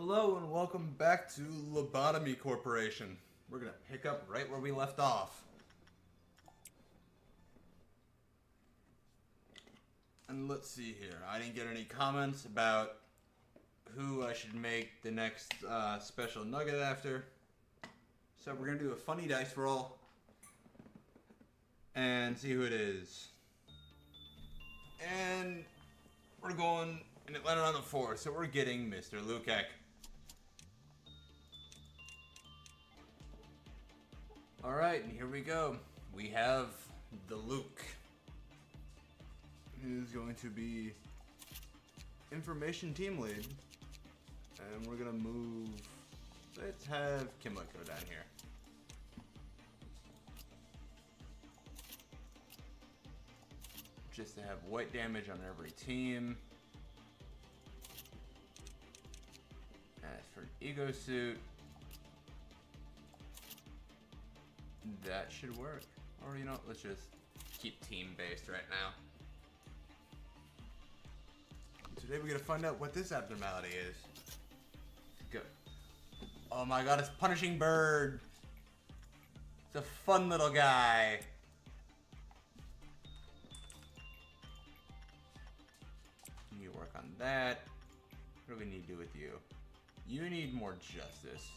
Hello and welcome back to Lobotomy Corporation. We're gonna pick up right where we left off. And let's see here. I didn't get any comments about who I should make the next special nugget after. So we're gonna do a funny dice roll and see who it is. And we're going, and it landed on the 4, so we're getting Mr. Lukek. Alright, and here we go. We have the Luke. Who's going to be information team lead. And we're gonna move. Let's have Kimlet go down here. Just to have white damage on every team. As for an ego suit, that should work. Or you know, let's just keep team based right now. Today we're gonna find out what this abnormality is. Go. Oh my god, it's Punishing Bird. It's a fun little guy. You work on that. What do we need to do with you? You need more justice.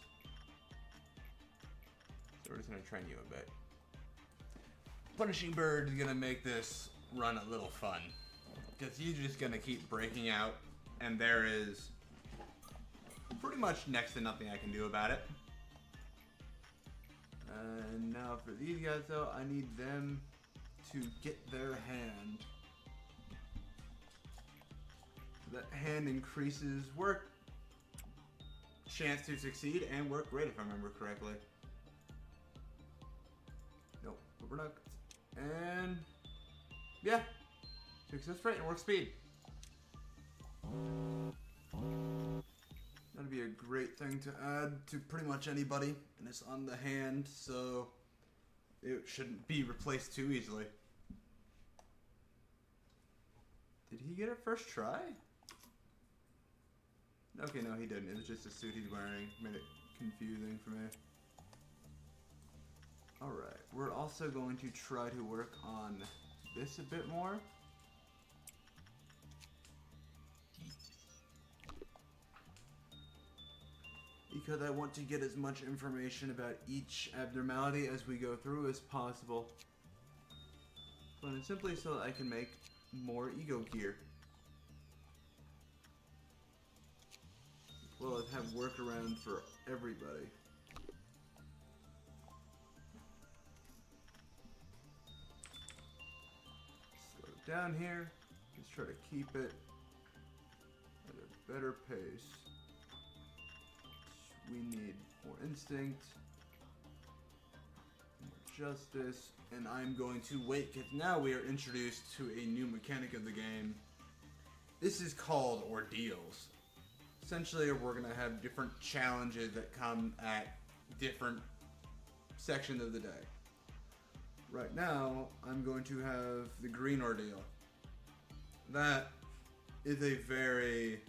So we're just gonna train you a bit. Punishing Bird is gonna make this run a little fun. Because he's just gonna keep breaking out, and there is pretty much next to nothing I can do about it. And now for these guys though, I need them to get their hand. That hand increases work chance to succeed and work rate if I remember correctly. Nope, overlooked. And yeah. Success rate and work speed. That'd be a great thing to add to pretty much anybody, and it's on the hand, so it shouldn't be replaced too easily. Did he get it first try? Okay, no, he didn't. It was just a suit he's wearing. Made it confusing for me. Alright, we're also going to try to work on this a bit more. Because I want to get as much information about each abnormality as we go through as possible. Plain and simply so that I can make more ego gear. As well as have workaround for everybody. Slow it down here. Let's try to keep it at a better pace. We need more instinct, more justice, and I'm going to wait because now we are introduced to a new mechanic of the game. This is called ordeals. Essentially, we're going to have different challenges that come at different sections of the day. Right now, I'm going to have the green ordeal. That is a very...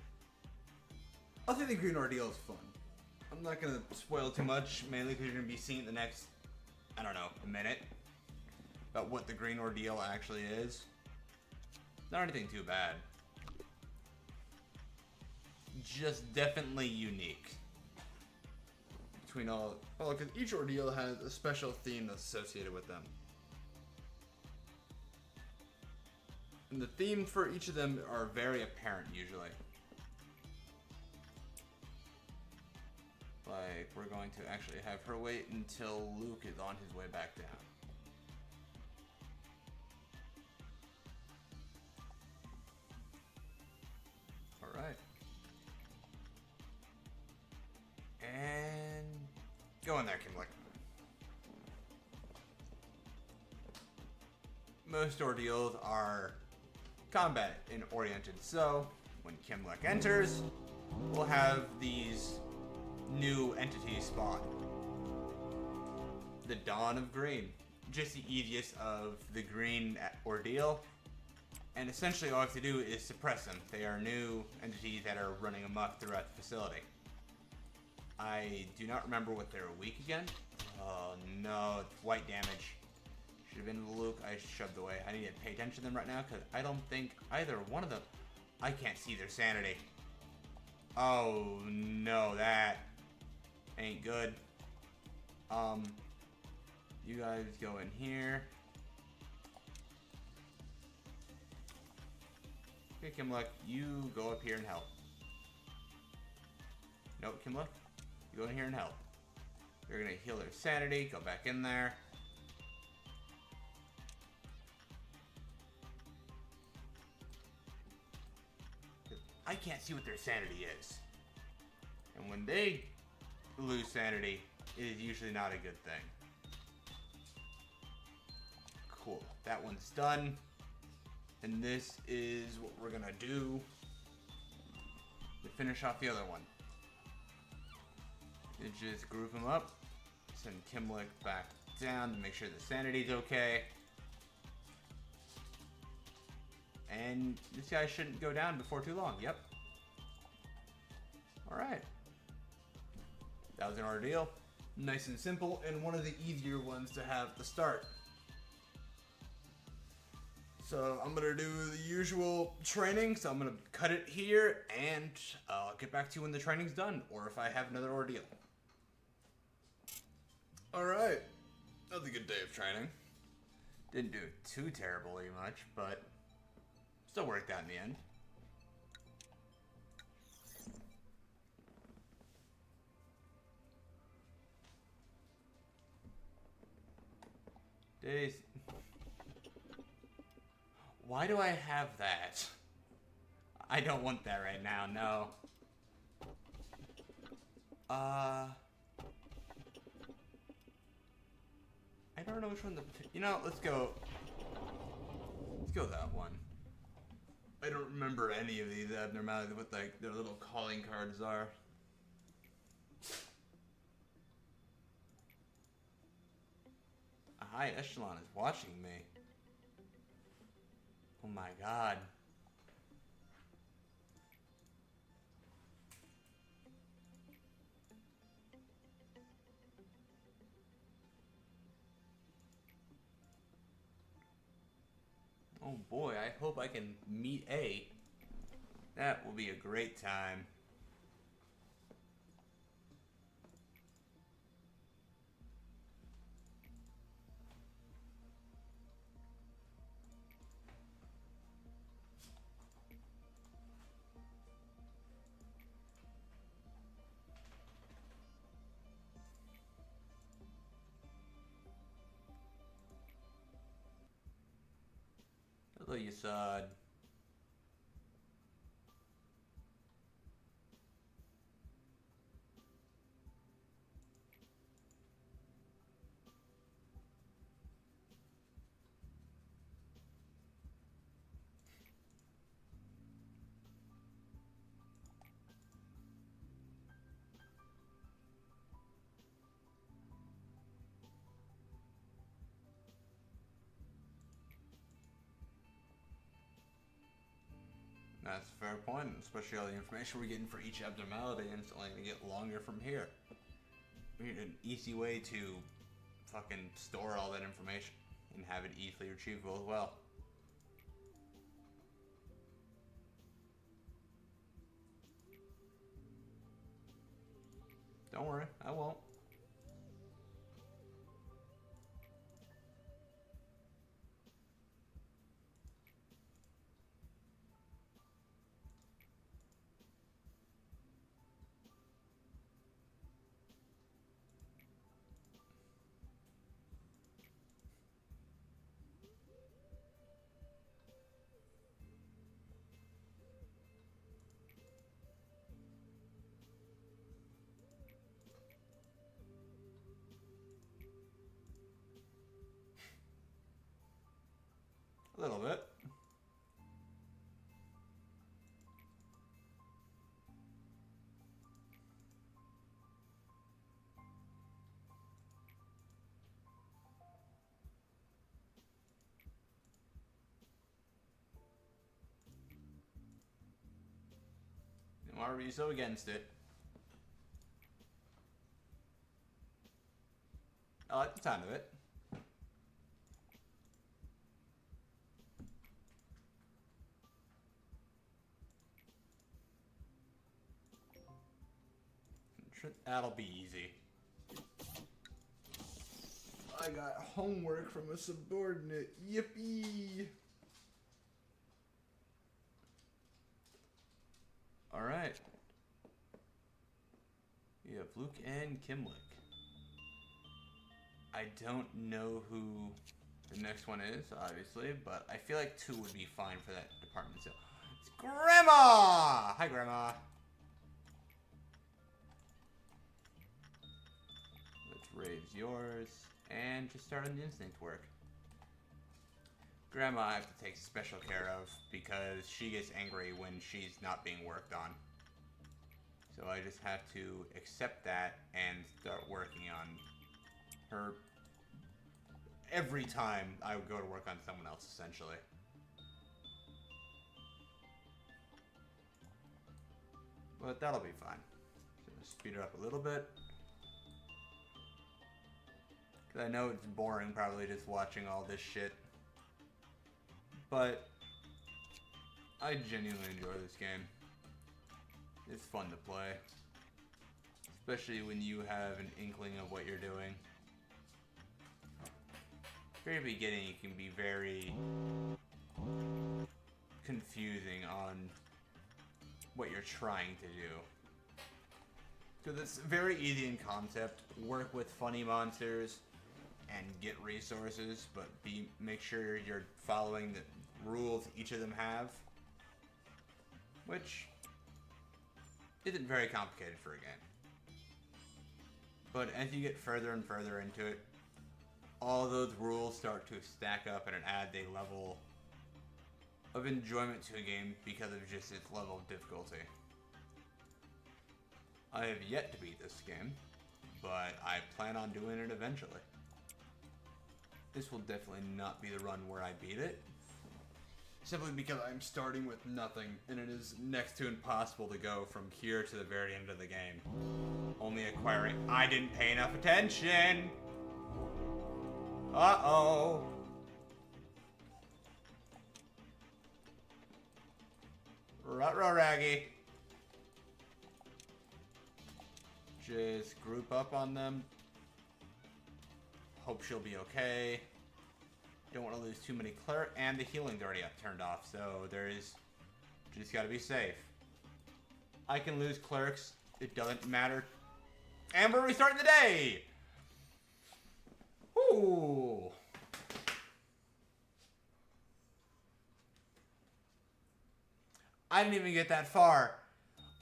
I'll say the green ordeal is fun. I'm not going to spoil too much, mainly because you're going to be seeing the next, I don't know, a minute, about what the green ordeal actually is. Not anything too bad. Just definitely unique. Between all, well, because each ordeal has a special theme associated with them. And the themes for each of them are very apparent usually. Like, we're going to actually have her wait until Luke is on his way back down. Alright. And... go in there, Kimlick. Most ordeals are combat oriented, so when Kimlick enters, we'll have these new entities spawn. The Dawn of Green. Just the easiest of the green ordeal. And essentially all I have to do is suppress them. They are new entities that are running amok throughout the facility. I do not remember what they're weak again. Oh no, it's white damage. Should have been Luke. I shoved away. I need to pay attention to them right now because I don't think either one of them. I can't see their sanity. Oh no, that ain't good. You guys go in here. Okay, Kimluck, you go up here and help. Nope, Kimluck, you go in here and help. You're gonna heal their sanity. Go back in there. I can't see what their sanity is. And when they lose sanity, it is usually not a good thing. Cool. That one's done. And this is what we're gonna do to finish off the other one. You just group them up. Send Kimlick back down to make sure the sanity's okay. And this guy shouldn't go down before too long. Yep. Alright. That was an ordeal. Nice and simple, and one of the easier ones to have to start. So I'm going to do the usual training, so I'm going to cut it here, and I'll get back to you when the training's done, or if I have another ordeal. Alright. That was a good day of training. Didn't do too terribly much, but still worked out in the end. Days. Why do I have that? I don't want that right now, no. I don't know which one the... You know, let's go... Let's go that one. I don't remember any of these abnormalities, what like their little calling cards are. A high echelon is watching me. Oh my god. Oh boy, I hope I can meet A. That will be a great time. Hello, Yasad. That's a fair point, especially all the information we're getting for each abnormality, and it's only going to get longer from here. We need an easy way to fucking store all that information and have it easily retrievable as well. Don't worry, I won't. A little bit. Why are you so against it? I like the sound of it. That'll be easy. I got homework from a subordinate. Yippee! Alright. We have Luke and Kimlick. I don't know who the next one is, obviously, but I feel like 2 would be fine for that department. So it's Grandma! Hi, Grandma. Let's raise yours and just start on the instinct work. Grandma I have to take special care of because she gets angry when she's not being worked on. So I just have to accept that and start working on her every time I would go to work on someone else, essentially. But that'll be fine. So speed it up a little bit. Because I know it's boring probably just watching all this shit. But I genuinely enjoy this game. It's fun to play. Especially when you have an inkling of what you're doing. Very beginning, it can be very confusing on what you're trying to do. Because it's very easy in concept. Work with funny monsters and get resources, but make sure you're following the rules each of them have, which isn't very complicated for a game. But as you get further and further into it, all those rules start to stack up and it adds a level of enjoyment to a game because of just its level of difficulty. I have yet to beat this game, but I plan on doing it eventually. This will definitely not be the run where I beat it, simply because I'm starting with nothing, and it is next to impossible to go from here to the very end of the game. Only acquiring... I didn't pay enough attention! Uh-oh! Ruh-roh, Raggy. Just group up on them. Hope she'll be okay. Don't want to lose too many cleric, and the healing's already turned off, so there's just gotta be safe. I can lose clerics, it doesn't matter. And we're restarting the day! Ooh. I didn't even get that far.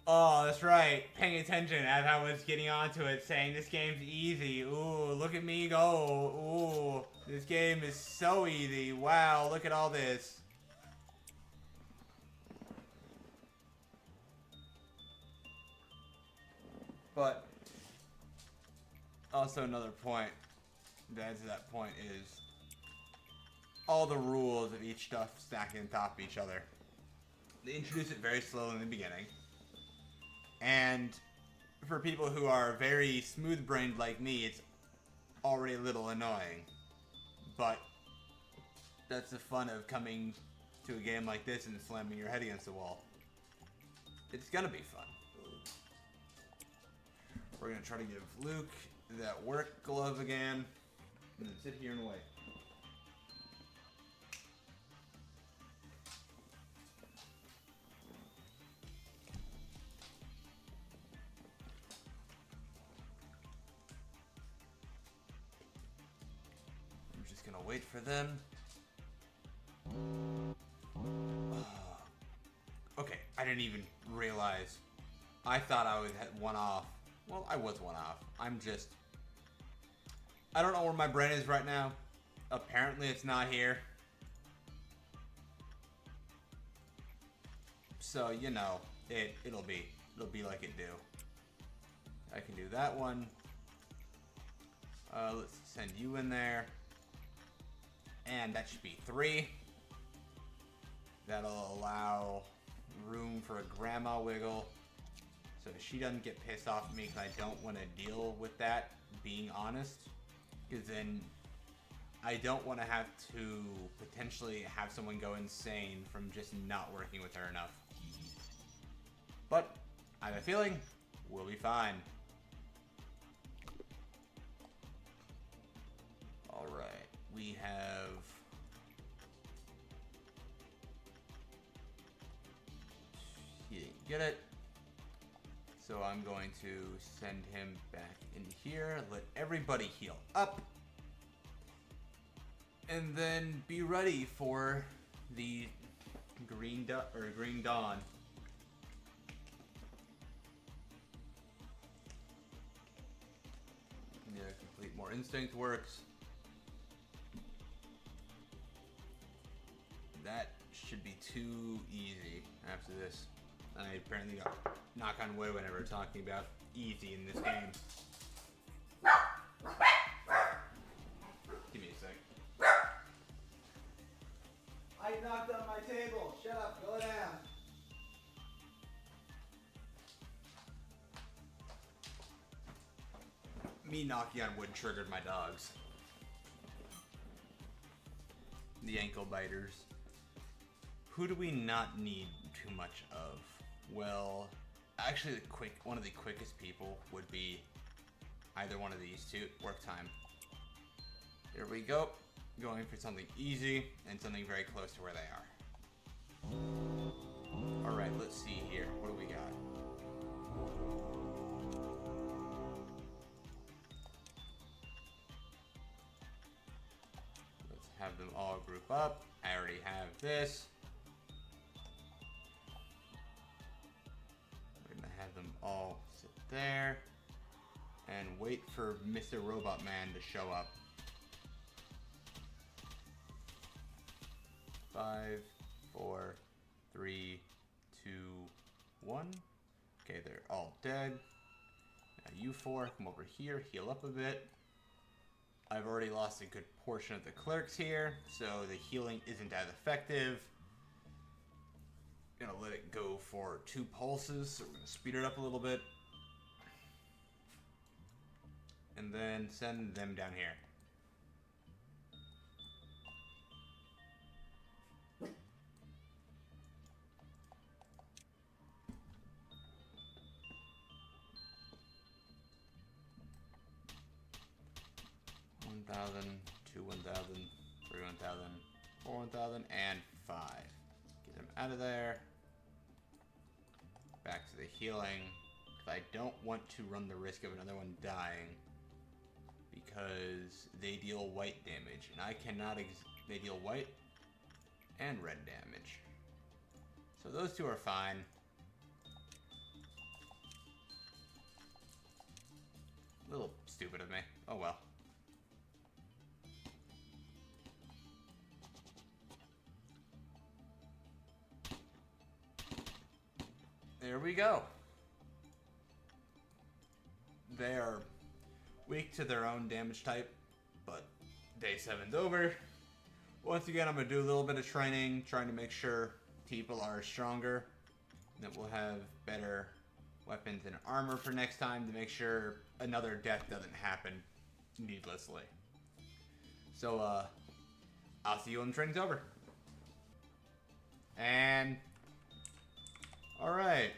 Oh, that's right. Paying attention as I was getting onto it, saying this game's easy. Ooh, look at me go. Ooh, this game is so easy. Wow, look at all this. But also another point that adds to that point is all the rules of each stuff stacking on top of each other. They introduce it very slowly in the beginning. And for people who are very smooth-brained like me, it's already a little annoying. But that's the fun of coming to a game like this and slamming your head against the wall. It's gonna be fun. We're gonna try to give Luke that work glove again, and then sit here and wait. Wait for them. Okay, I didn't even realize. I thought I was one off. Well, I was one off. I don't know where my brain is right now. Apparently it's not here. So, you know, it'll be like it do. I can do that one. Let's send you in there. And that should be 3. That'll allow room for a grandma wiggle. So she doesn't get pissed off at me because I don't want to deal with that, being honest. Because then I don't want to have to potentially have someone go insane from just not working with her enough. But I have a feeling we'll be fine. Alright, we have... He didn't get it. So I'm going to send him back in here, let everybody heal up, and then be ready for the green dawn. Yeah, complete more instinct works. That should be too easy after this. I apparently got knock on wood whenever we're talking about easy in this game. Give me a sec. I knocked on my table. Shut up. Go down. Me knocking on wood triggered my dogs. The ankle biters. Who do we not need too much of? Well, actually one of the quickest people would be either one of these two. Work time. Here we go. Going for something easy and something very close to where they are. Alright, let's see here. What do we got? Let's have them all group up. I already have this. Have them all sit there and wait for Mr. Robot Man to show up. 5, 4, 3, 2, 1. Okay, they're all dead. Now you four, come over here, heal up a bit. I've already lost a good portion of the clerks here, so the healing isn't as effective. Gonna let it go for 2 pulses, so we're gonna speed it up a little bit. And then send them down here. $1,000, $2,000, $3,000, $4,000, $4,000, and 5. Get them out of there. Back to the healing, because I don't want to run the risk of another one dying, because they deal white damage, and I cannot, they deal white and red damage. So those two are fine. A little stupid of me. Oh well. There we go. They are weak to their own damage type, but day 7's over. Once again, I'm going to do a little bit of training, trying to make sure people are stronger, and that we'll have better weapons and armor for next time to make sure another death doesn't happen needlessly. So, I'll see you when training's over. And... Alright.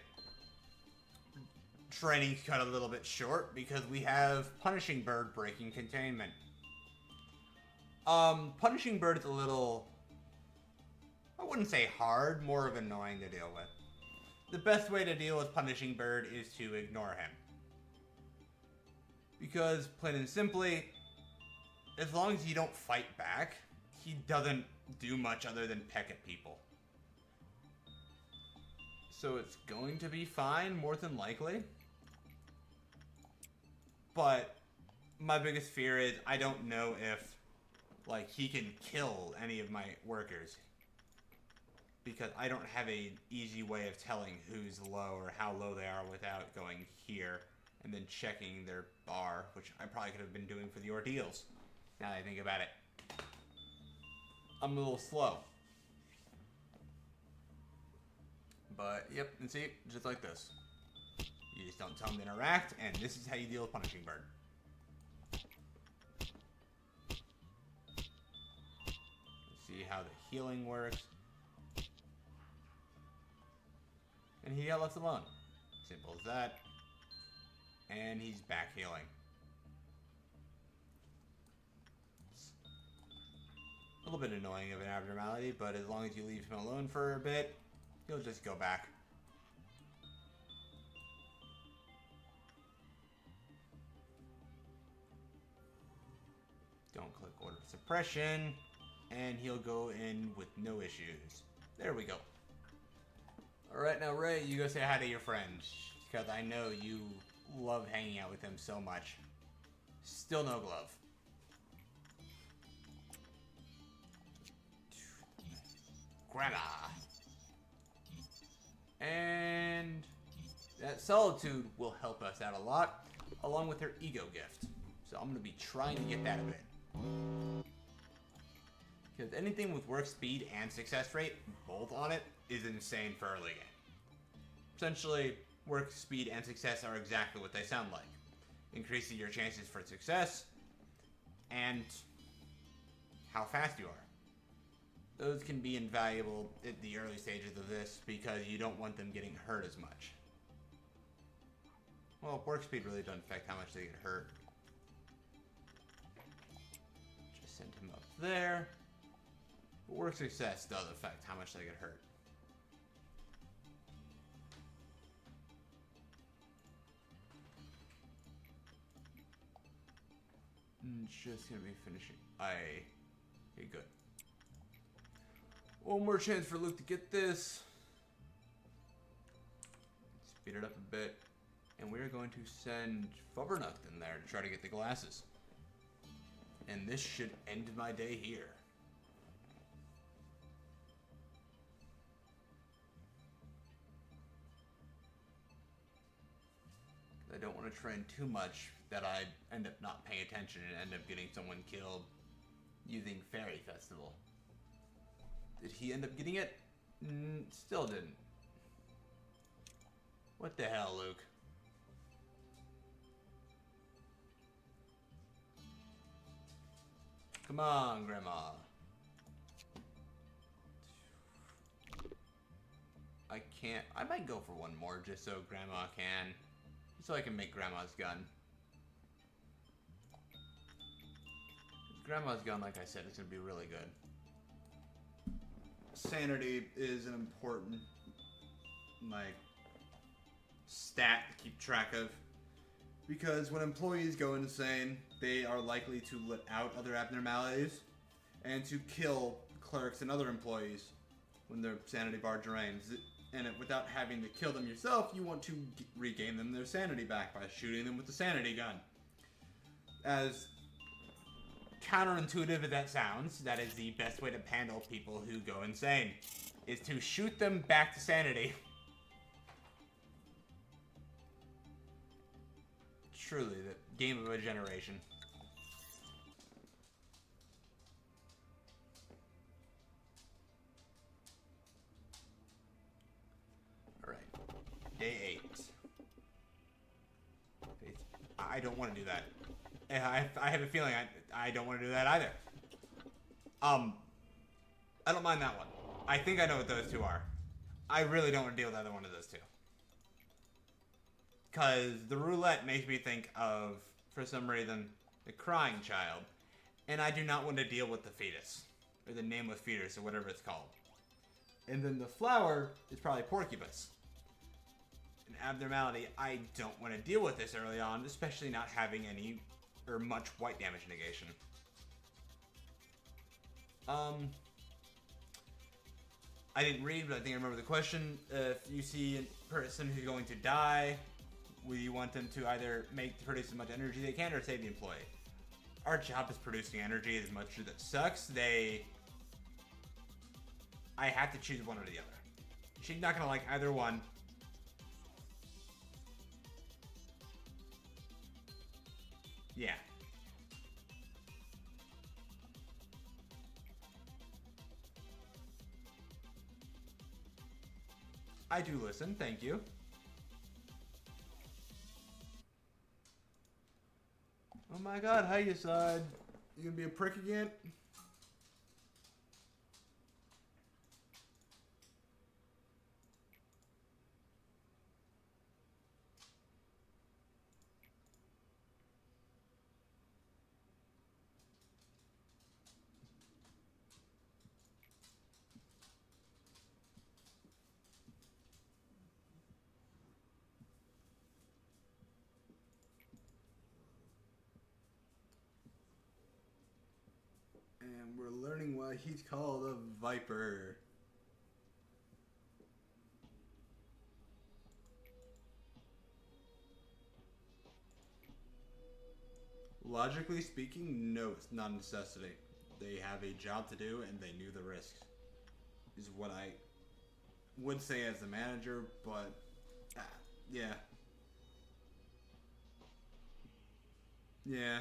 Training's cut a little bit short because we have Punishing Bird breaking containment. Punishing Bird is a little... I wouldn't say hard, more of annoying to deal with. The best way to deal with Punishing Bird is to ignore him. Because, plain and simply, as long as you don't fight back, he doesn't do much other than peck at people. So it's going to be fine, more than likely. But my biggest fear is I don't know if, like, he can kill any of my workers. Because I don't have an easy way of telling who's low or how low they are without going here and then checking their bar, which I probably could have been doing for the ordeals, now that I think about it. I'm a little slow. But, yep, and see, just like this. You just don't tell them to interact, and this is how you deal with Punishing Bird. see how the healing works. And he got left alone. Simple as that. And he's back healing. A little bit annoying of an abnormality, but as long as you leave him alone for a bit, he'll just go back. Don't click order suppression, and he'll go in with no issues. There we go. Alright, now Ray, you go say hi to your friend, because I know you love hanging out with him so much. Still no glove. Grandma. And that solitude will help us out a lot, along with her ego gift. So I'm going to be trying to get that a bit. Because anything with work speed and success rate, both on it, is insane for early game. Essentially, work speed and success are exactly what they sound like. Increasing your chances for success, and how fast you are. Those can be invaluable at the early stages of this because you don't want them getting hurt as much. Well, work speed really doesn't affect how much they get hurt. Just send him up there. But work success does affect how much they get hurt. Just gonna be finishing. Okay, good. One more chance for Luke to get this. Speed it up a bit. And we're going to send Fubbernucht in there to try to get the glasses. And this should end my day here. I don't want to train too much that I end up not paying attention and end up getting someone killed using Fairy Festival. Did he end up getting it? Still didn't. What the hell, Luke? Come on, Grandma. I can't. I might go for one more just so Grandma can. So I can make Grandma's gun. Grandma's gun, like I said, is going to be really good. Sanity is an important, stat to keep track of. Because when employees go insane, they are likely to let out other abnormalities and to kill clerks and other employees when their sanity bar drains. And without having to kill them yourself, you want to regain them their sanity back by shooting them with the sanity gun. As counterintuitive as that sounds, that is the best way to handle people who go insane, is to shoot them back to sanity. Truly, the game of a generation. Alright. Day 8. I don't want to do that. I have a feeling I don't want to do that either. I don't mind that one. I think I know what those two are. I really don't want to deal with either one of those two. Because the roulette makes me think of, for some reason, the crying child. And I do not want to deal with the fetus. Or the nameless fetus, or whatever it's called. And then the flower is probably porcupus. An abnormality, I don't want to deal with this early on, especially not having any or much white damage negation. I didn't read, but I think I remember the question. If you see a person who's going to die, will you want them to either produce as much energy they can or save the employee? Our job is producing energy. As much as it sucks, I have to choose one or the other. She's not gonna like either one. Yeah. I do listen, thank you. Oh my god, hi, you side. You gonna be a prick again? And we're learning why he's called a Viper. Logically speaking, no, it's not a necessity. They have a job to do and they knew the risks. Is what I would say as a manager, but yeah. Yeah.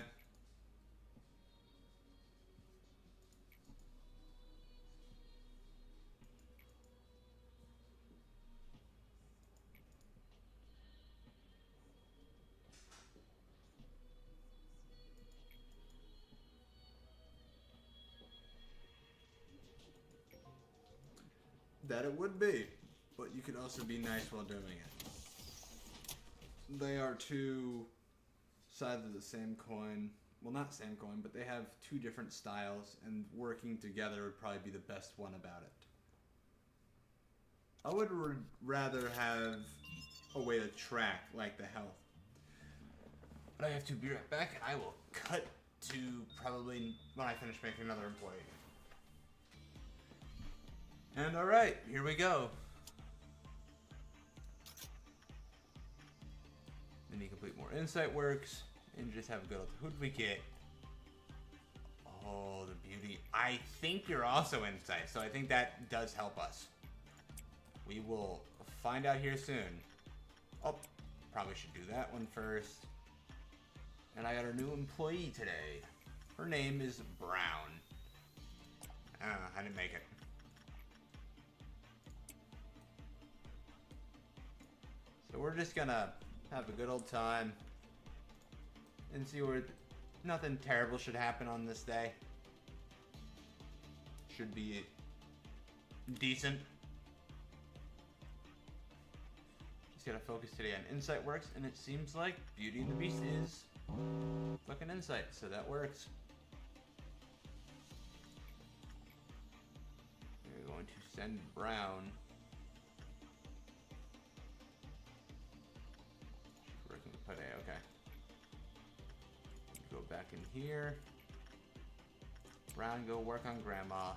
That it would be, but you can also be nice while doing it. They are two sides of the same coin. Well, not same coin, but they have two different styles, and working together would probably be the best one about it. I would rather have a way to track, like the health. But I have to be right back, and I will cut to probably when I finish making another employee. And alright, here we go. Then you complete more insight works, and just have a good old... Who did we get? Oh, the beauty. I think you're also insight, so I think that does help us. We will find out here soon. Oh, probably should do that one first. And I got a new employee today. Her name is Brown. I didn't make it. So we're just gonna have a good old time and see where nothing terrible should happen on this day. Should be decent. Just gotta focus today on insight works, and it seems like Beauty and the Beast is fucking insight, so that works. We're going to send Brown. Working with Pade, okay. Go back in here. Brown, go work on Grandma.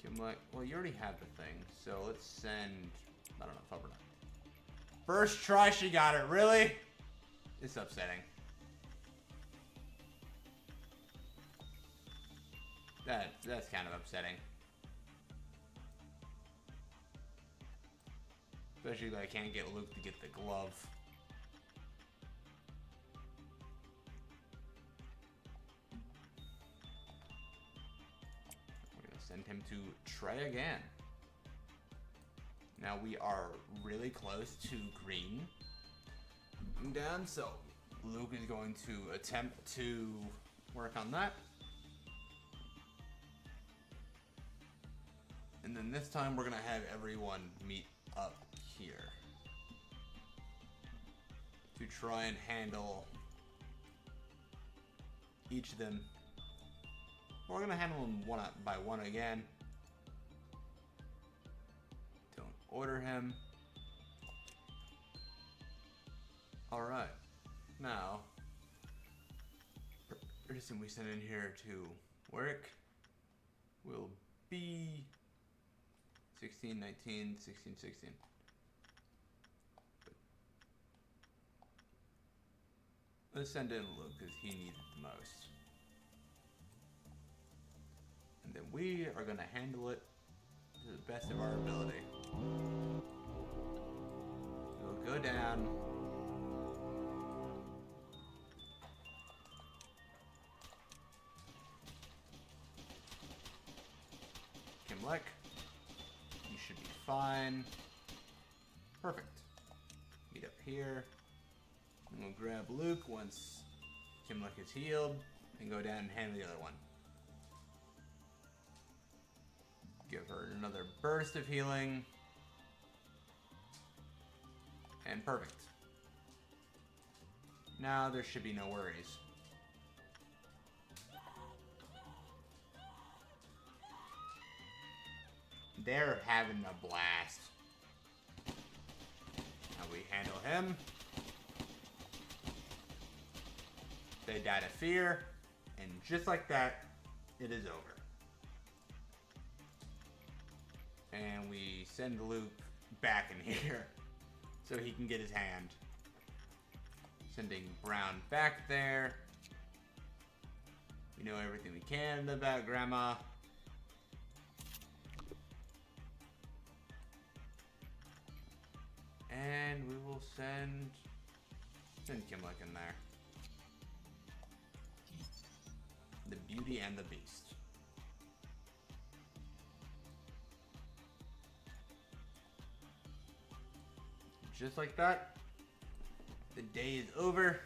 Give him like, well, you already have the thing, so let's send. I don't know if I'll. First try, she got it. Really? It's upsetting. That's kind of upsetting. Especially that I can't get Luke to get the glove. We're gonna send him to try again. Now we are really close to green. Down, so Luke is going to attempt to work on that. And then this time we're gonna have everyone meet up here to try and handle each of them. We're gonna handle them one by one again. Don't order him. Alright, now, the person we send in here to work will be 16, 19, 16, 16. Let's send in Luke because he needs it the most. And then we are going to handle it to the best of our ability. We'll go down. Kimlek, you should be fine. Perfect. Meet up here. And we'll grab Luke once Kimlek is healed and go down and handle the other one. Give her another burst of healing. And perfect. Now there should be no worries. They're having a blast. Now we handle him. They died of fear. And just like that, it is over. And we send Luke back in here so he can get his hand. Sending Brown back there. We know everything we can about Grandma. And we will send Kimlick in there. The Beauty and the Beast. Just like that, the day is over.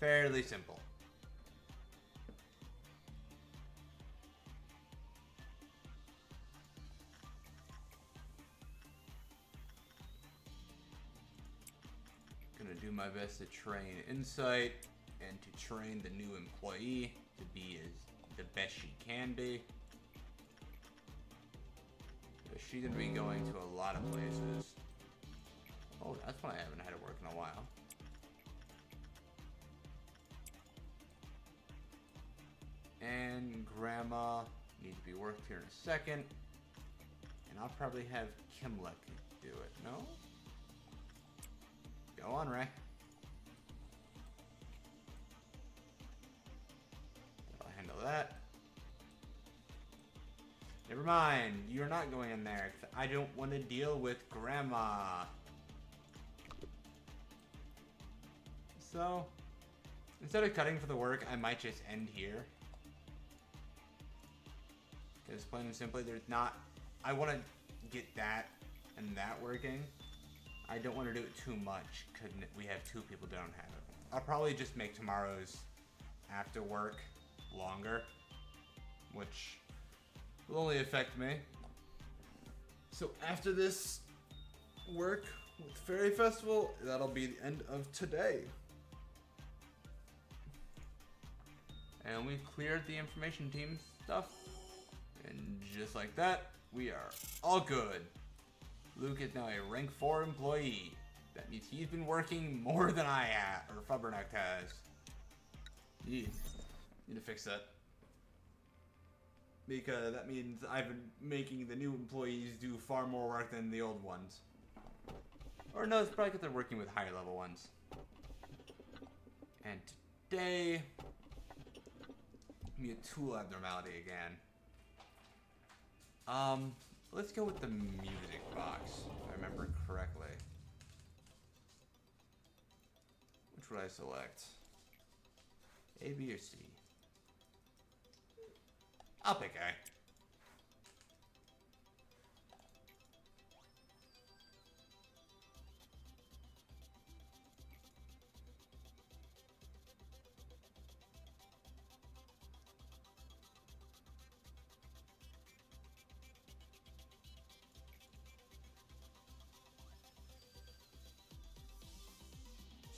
Fairly simple. Gonna do my best to train Insight and to train the new employee to be the best she can be. She's gonna be going to a lot of places. Oh, that's why I haven't had to work in a while. And Grandma needs to be worked here in a second. And I'll probably have Kimlick do it. No? Go on, Ray. I'll handle that. Never mind, you're not going in there. I don't want to deal with Grandma. So, instead of cutting for the work, I might just end here. Because plain and simply, there's not... I want to get that and that working. I don't want to do it too much, because we have two people that don't have it. I'll probably just make tomorrow's after work longer, which will only affect me. So after this work with Fairy Festival, that'll be the end of today. And we've cleared the information team stuff. And just like that, we are all good. Luke is now a rank 4 employee. That means he's been working more than I have, or Fubbernuck has. Need to fix that. Because that means I've been making the new employees do far more work than the old ones. Or no, it's probably because they're working with higher level ones. And today, be a tool abnormality again. Let's go with the music box, if I remember correctly. Which would I select? A, B, or C? I'll pick A.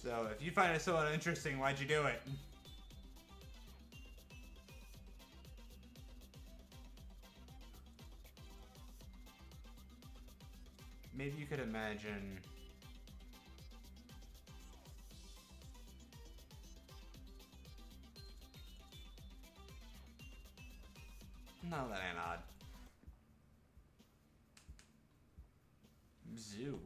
So, if you find it so uninteresting, why'd you do it? Maybe you could imagine... No, that ain't odd. Zoo.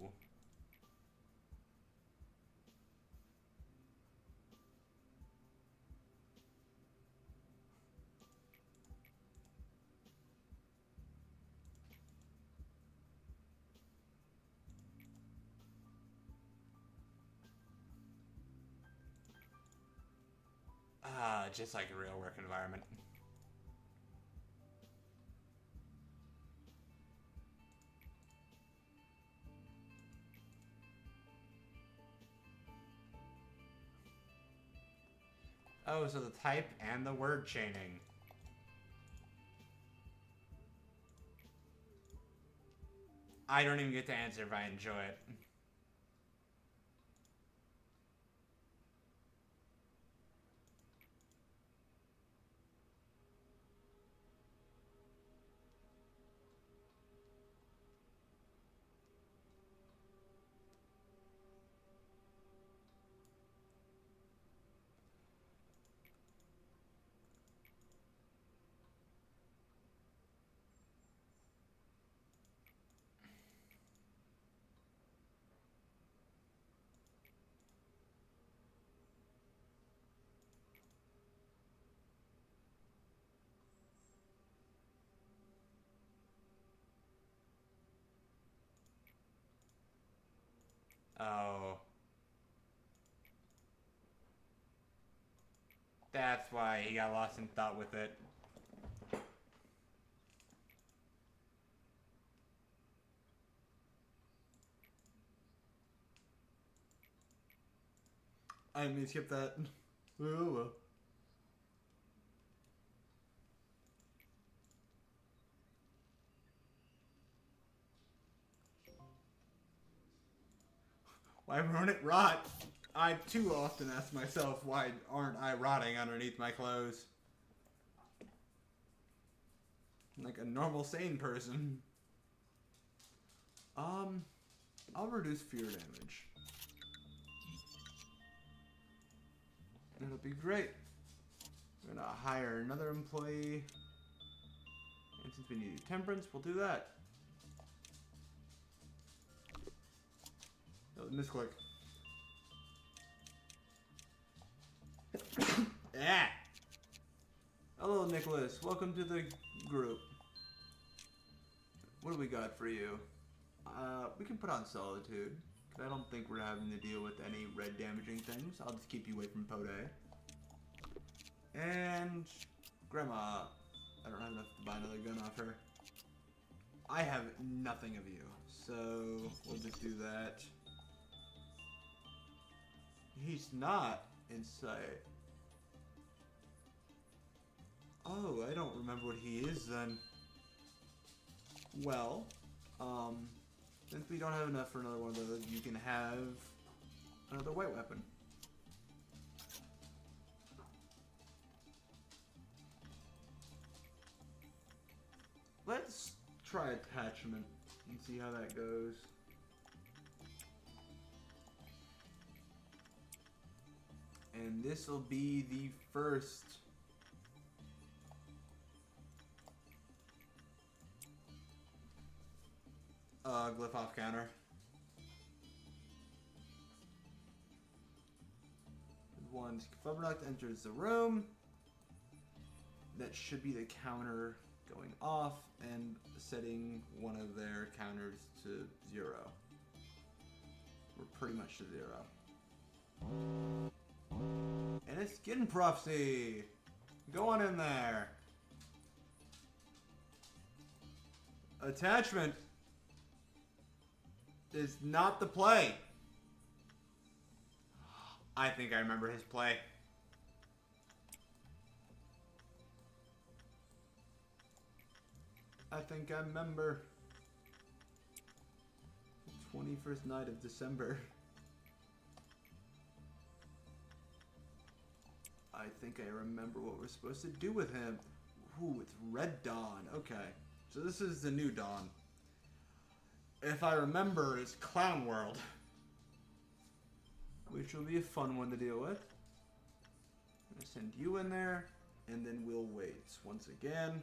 Just like a real work environment. Oh, so the type and the word chaining. I don't even get to answer if I enjoy it. Oh. That's why he got lost in thought with it. I may skip that. Oh well. Why won't it rot? I too often ask myself, why aren't I rotting underneath my clothes? Like a normal, sane person. I'll reduce fear damage. It'll be great. We're gonna hire another employee. And since we need temperance, we'll do that. Oh, misclick. Ah! Hello, Nicholas. Welcome to the group. What do we got for you? We can put on Solitude. Cause I don't think we're having to deal with any red damaging things. I'll just keep you away from Pode. And Grandma. I don't have enough to buy another gun off her. I have nothing of you. So we'll just do that. He's not in sight. Oh, I don't remember what he is then. Well, since we don't have enough for another one of those, you can have another white weapon. Let's try attachment and see how that goes. And this will be the first glyph off counter. Once Flubberduct enters the room, that should be the counter going off and setting one of their counters to 0. We're pretty much to 0. And it's Skin Prophecy! Go on in there! Attachment is not the play. I think I remember his play. I think I remember. The 21st night of December. I think I remember what we're supposed to do with him. Ooh, it's Red Dawn. Okay. So this is the new Dawn. If I remember, it's Clown World. Which will be a fun one to deal with. I'm going to send you in there, and then we'll wait once again.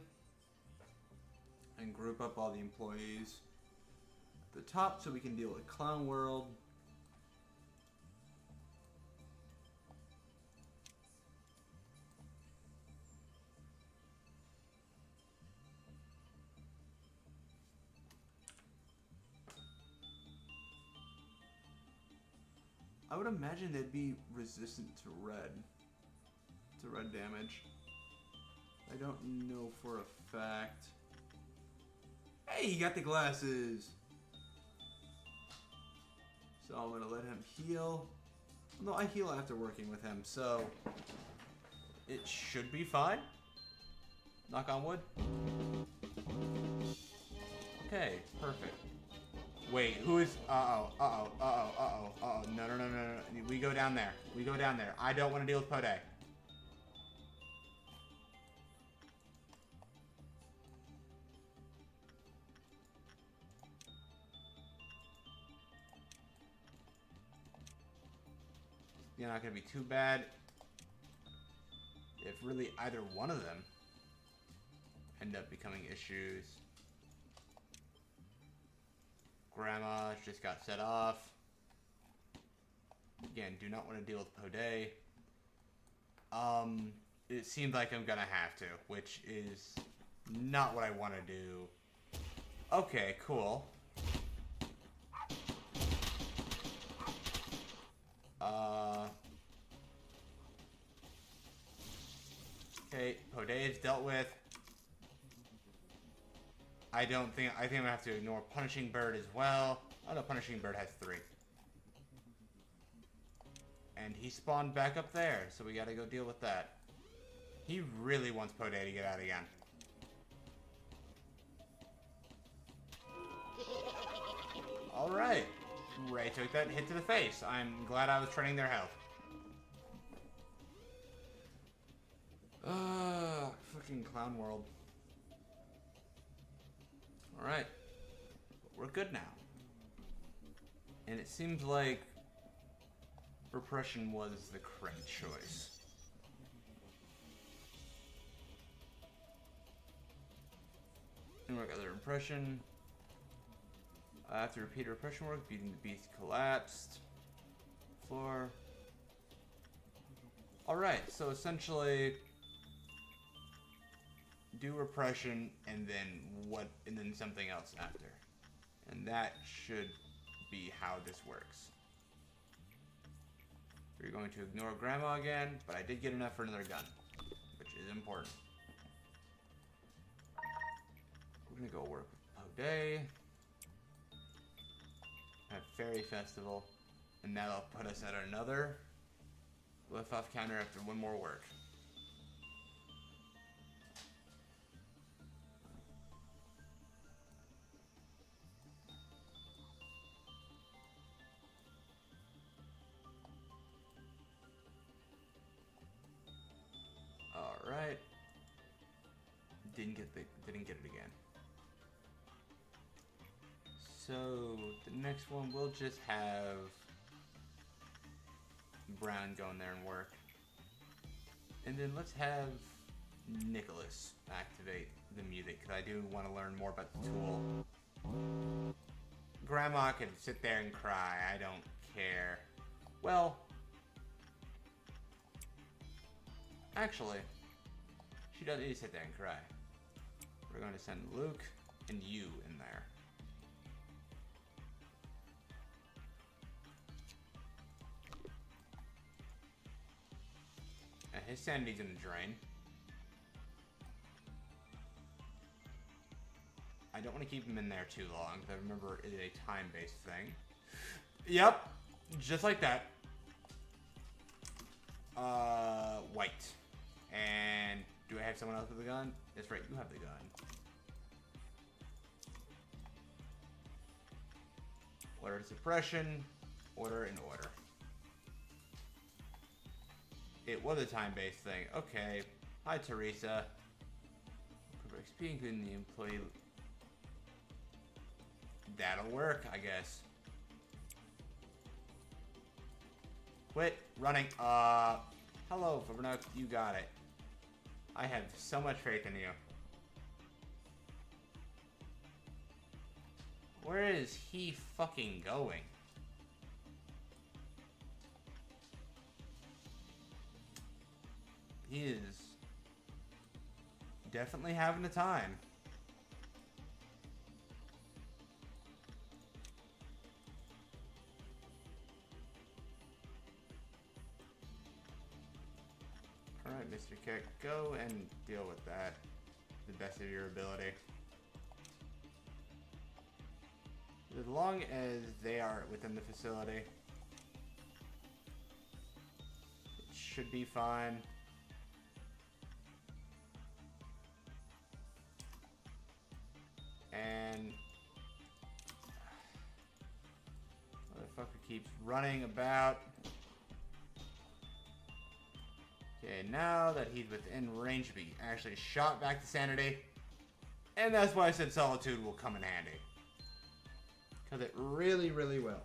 And group up all the employees at the top so we can deal with Clown World. I would imagine they'd be resistant to red damage. I don't know for a fact. Hey, you got the glasses! So I'm gonna let him heal. No, I heal after working with him, so it should be fine. Knock on wood. Okay, perfect. Wait, who is... Uh-oh. No. We go down there. I don't want to deal with Pode. You're not going to be too bad if really either one of them end up becoming issues. Grandma just got set off. Again, do not want to deal with Pode. It seems like I'm gonna have to, which is not what I want to do. Okay, cool. Okay, Podé is dealt with. I think I'm gonna have to ignore Punishing Bird as well. Oh no, Punishing Bird has 3. And he spawned back up there, so we gotta go deal with that. He really wants Podé to get out again. Alright. Ray took that hit to the face. I'm glad I was training their health. Fucking clown world. Alright. We're good now. And it seems like repression was the correct choice. And work other repression. After repeated repression work, beating the beast collapsed. Floor. Alright, so essentially do repression and then something else after. And that should be how this works. We're going to ignore Grandma again, but I did get enough for another gun, which is important. We're gonna go work with Podé. Have Fairy Festival, and that'll put us at another lift off counter after one more work. Alright. Didn't get it again. So the next one we'll just have Brown go in there and work. And then let's have Nicholas activate the music, because I do want to learn more about the tool. Grandma can sit there and cry, I don't care. Well, actually, she doesn't need to sit there and cry. We're going to send Luke and you in there. And his sanity's in the drain. I don't want to keep him in there too long, because I remember it is a time-based thing. Yep, just like that. White. And do I have someone else with a gun? That's right, you have the gun. Order suppression. Order and order. It was a time-based thing. Okay. Hi, Teresa. XP including the employee. That'll work, I guess. Quit running. Hello, Fabernuk. You got it. I have so much faith in you. Where is he fucking going? He is definitely having a time. Alright, Mr. Keck, go and deal with that to the best of your ability. As long as they are within the facility, it should be fine. And motherfucker keeps running about. Okay, now that he's within range to be actually shot back to sanity. And that's why I said Solitude will come in handy. Because it really, really will.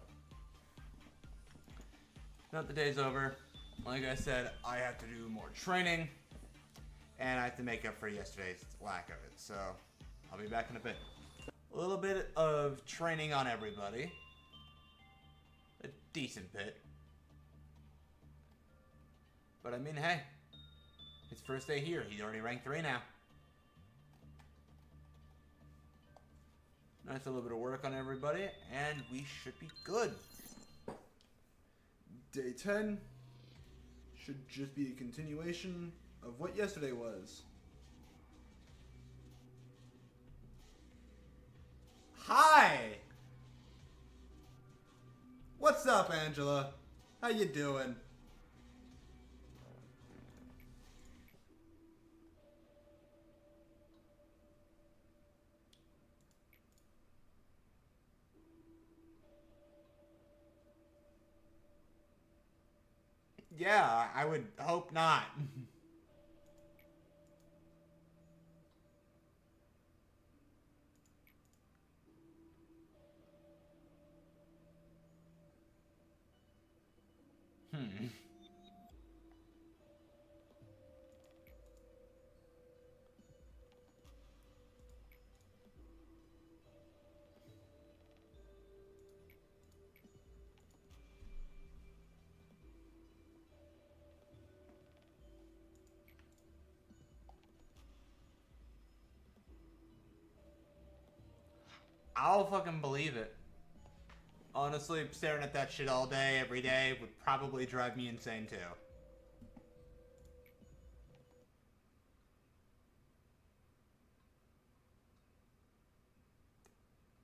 Now that the day's over, like I said, I have to do more training. And I have to make up for yesterday's lack of it. So, I'll be back in a bit. A little bit of training on everybody. A decent bit. But I mean, hey. His first day here. He's already ranked 3 now. Nice little bit of work on everybody. And we should be good. Day 10 should just be a continuation of what yesterday was. Hi! What's up, Angela? How you doing? Yeah, I would hope not. Hmm. I'll fucking believe it. Honestly, staring at that shit all day, every day, would probably drive me insane too.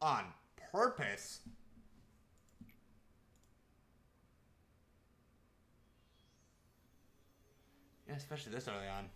On purpose? Yeah, especially this early on.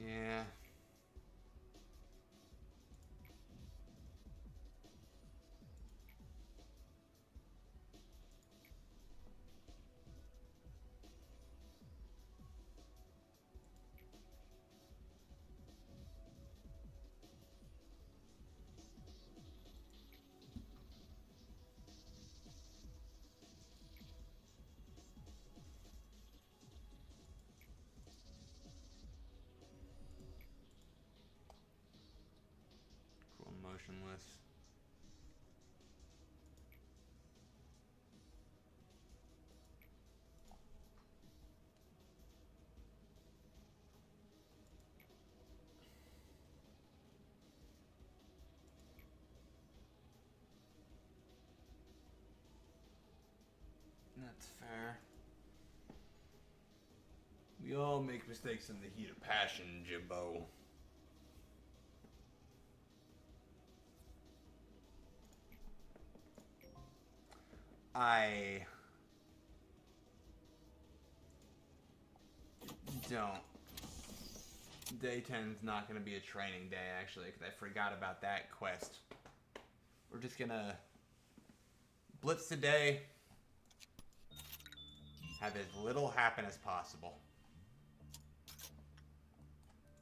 Yeah. Cool, motionless. That's fair. We all make mistakes in the heat of passion, Jimbo. I don't. Day 10's not going to be a training day, actually, because I forgot about that quest. We're just going to blitz today, have as little happen as possible.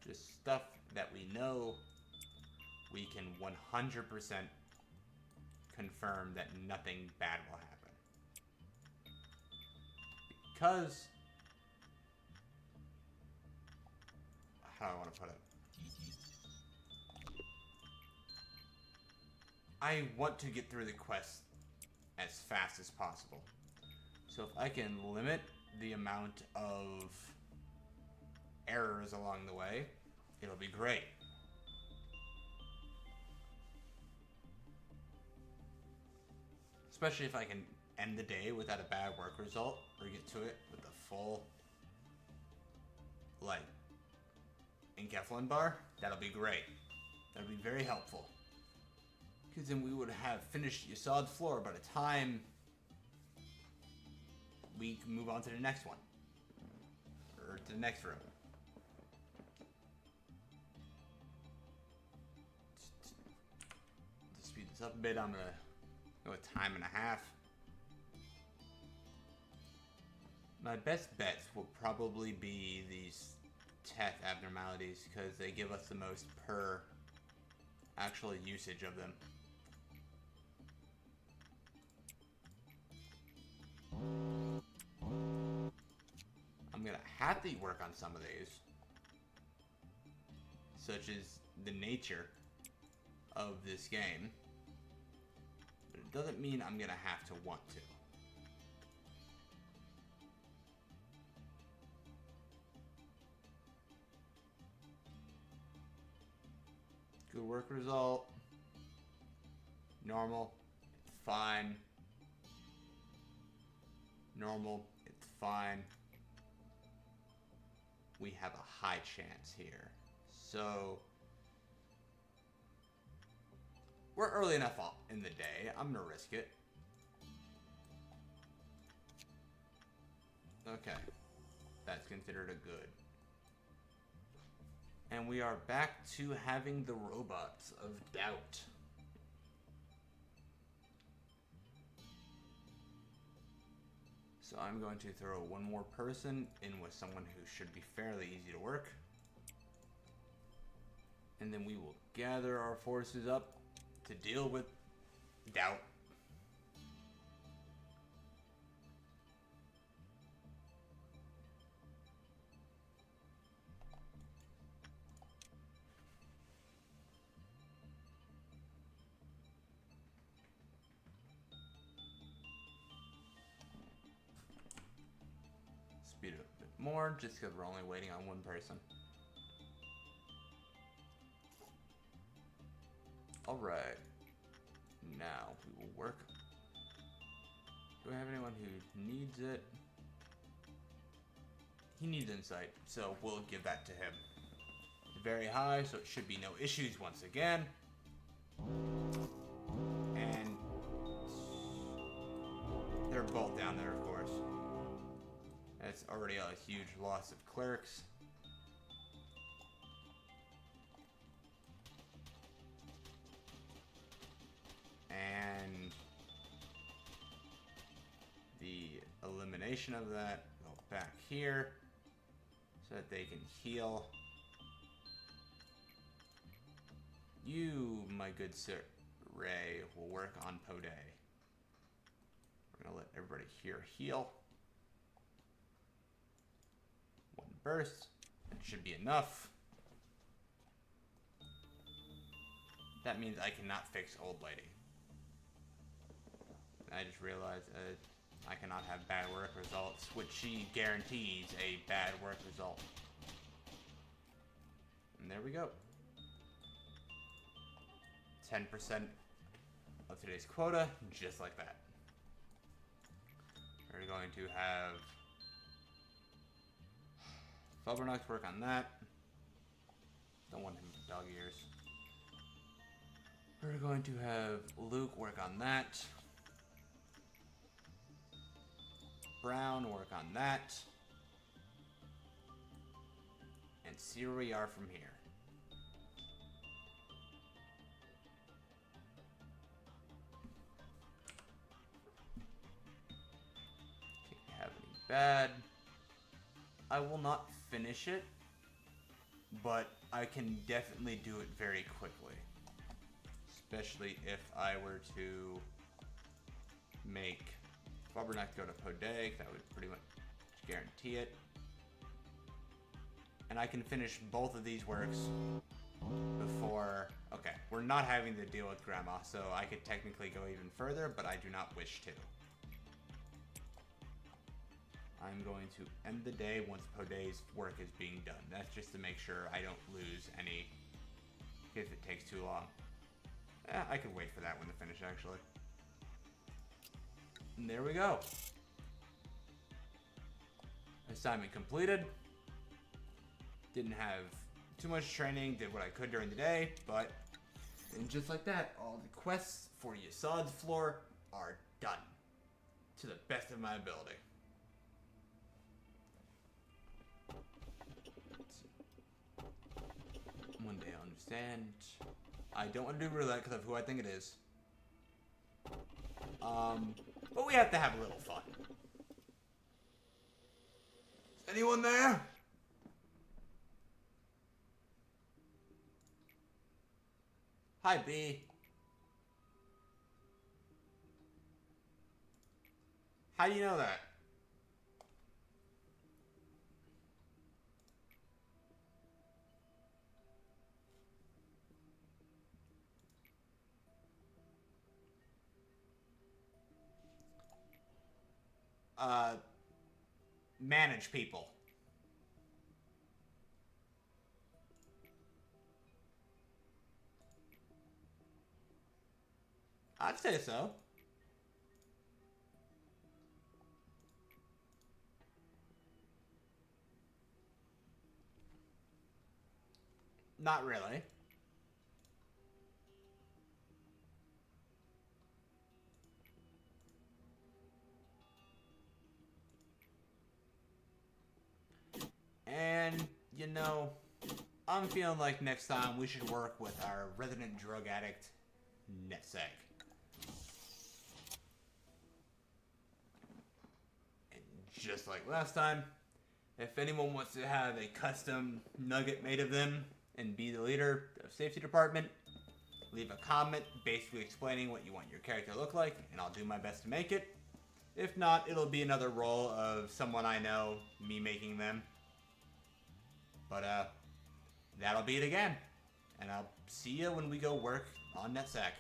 Just stuff that we know we can 100% confirm that nothing bad will happen. Because, how do I want to put it? I want to get through the quest as fast as possible. So if I can limit the amount of errors along the way, it'll be great. Especially if I can end the day without a bad work result, or get to it with a full, like, enkephalin bar, that'll be great. That'll be very helpful. Because then we would have finished Yasad's floor by the time we can move on to the next one. Or to the next room. To speed this up a bit, I'm going to go with time and a half. My best bets will probably be these test abnormalities because they give us the most per actual usage of them. I'm gonna have to work on some of these, such as the nature of this game, but it doesn't mean I'm gonna have to want to. Good work result. Normal. It's fine. Normal. It's fine. We have a high chance here. So we're early enough in the day. I'm gonna risk it. Okay. That's considered a good. And we are back to having the robots of doubt. So I'm going to throw one more person in with someone who should be fairly easy to work. And then we will gather our forces up to deal with doubt. Speed it up a bit more, just because we're only waiting on one person. Alright. Now, we will work. Do I have anyone who needs it? He needs insight, so we'll give that to him. It's very high, so it should be no issues once again. And they're both down there, of course. That's already a huge loss of clerics. And the elimination of that, go back here so that they can heal. You, my good sir, Ray, will work on Pode. We're going to let everybody here heal. One burst. That should be enough. That means I cannot fix Old Lady. I just realized I cannot have bad work results, which she guarantees a bad work result. And there we go. 10% of today's quota, just like that. We're going to have Fabernox work on that. Don't want him with dog ears. We're going to have Luke work on that. Brown work on that. And see where we are from here. Can't have any bad. I will not finish it, but I can definitely do it very quickly. Especially if I were to make Fabernac go to Podeg, that would pretty much guarantee it. And I can finish both of these works before... Okay, we're not having to deal with Grandma, so I could technically go even further, but I do not wish to. I'm going to end the day once Podeg's work is being done. That's just to make sure I don't lose any if it takes too long. I could wait for that one to finish, actually. And there we go. Assignment completed. Didn't have too much training, did what I could during the day, but... And just like that, all the quests for Yassad's floor are done. To the best of my ability. One day I'll understand. I don't want to do roulette because of who I think it is. But we have to have a little fun. Is anyone there? Hi, B. How do you know that? Uh, manage people. I'd say so. Not really. And, you know, I'm feeling like next time we should work with our resident drug addict, NetSec. And just like last time, if anyone wants to have a custom nugget made of them and be the leader of safety department, leave a comment basically explaining what you want your character to look like, and I'll do my best to make it. If not, it'll be another role of someone I know, me making them. But, that'll be it again. And I'll see you when we go work on NetSec.